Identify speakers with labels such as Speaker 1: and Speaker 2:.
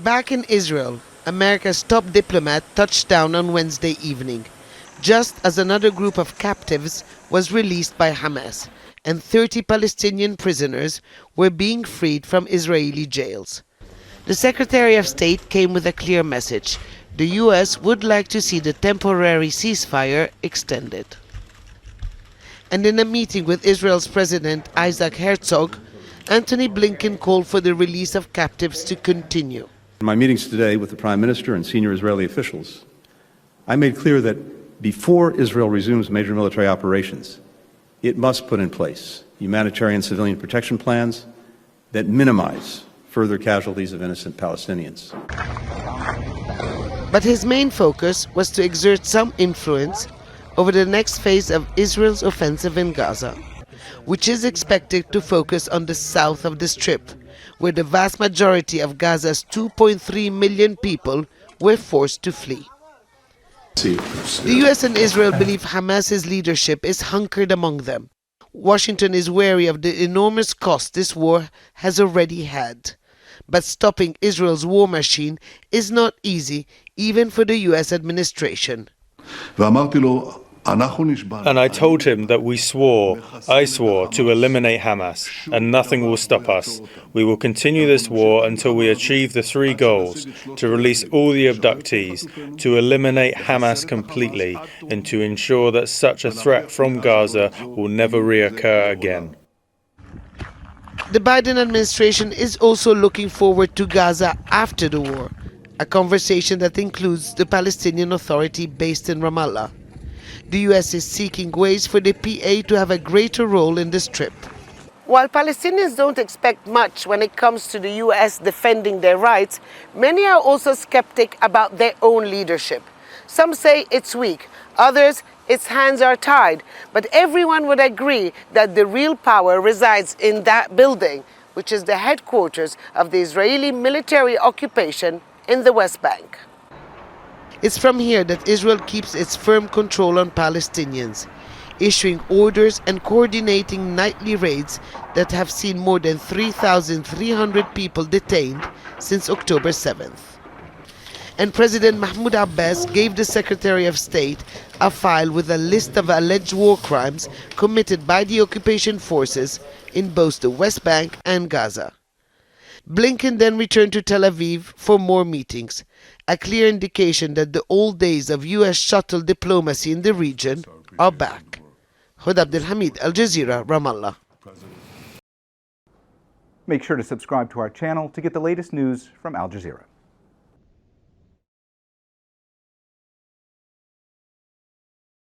Speaker 1: Back in Israel, America's top diplomat touched down on Wednesday evening, just as another group of captives was released by Hamas, and 30 Palestinian prisoners were being freed from Israeli jails. The Secretary of State came with a clear message. The U.S. would like to see the temporary ceasefire extended. And in a meeting with Israel's President Isaac Herzog, Antony Blinken called for the release of captives to continue.
Speaker 2: In my meetings today with the Prime Minister and senior Israeli officials, I made clear that before Israel resumes major military operations, it must put in place humanitarian civilian protection plans that minimize further casualties of innocent Palestinians.
Speaker 1: But his main focus was to exert some influence over the next phase of Israel's offensive in Gaza, which is expected to focus on the south of the Strip, where the vast majority of Gaza's 2.3 million people were forced to flee. The US and Israel believe Hamas's leadership is hunkered among them. Washington is wary of the enormous cost this war has already had. But stopping Israel's war machine is not easy, even for the US administration.
Speaker 3: And I told him that I swore to eliminate Hamas, and nothing will stop us. We will continue this war until we achieve the three goals: to release all the abductees, to eliminate Hamas completely, and to ensure that such a threat from Gaza will never reoccur again.
Speaker 1: The Biden administration is also looking forward to Gaza after the war, a conversation that includes the Palestinian Authority based in Ramallah. The US is seeking ways for the PA to have a greater role in the Strip. While Palestinians don't expect much when it comes to the US defending their rights, many are also skeptic about their own leadership. Some say it's weak, others its hands are tied, but everyone would agree that the real power resides in that building, which is the headquarters of the Israeli military occupation in the West Bank. It's from here that Israel keeps its firm control on Palestinians, issuing orders and coordinating nightly raids that have seen more than 3,300 people detained since October 7th. And President Mahmoud Abbas gave the Secretary of State a file with a list of alleged war crimes committed by the occupation forces in both the West Bank and Gaza. Blinken then returned to Tel Aviv for more meetings, a clear indication that the old days of US shuttle diplomacy in the region are back. Hoda Abdul Hamid, Al Jazeera, Ramallah.
Speaker 4: Make sure to subscribe to our channel to get the latest news from Al Jazeera.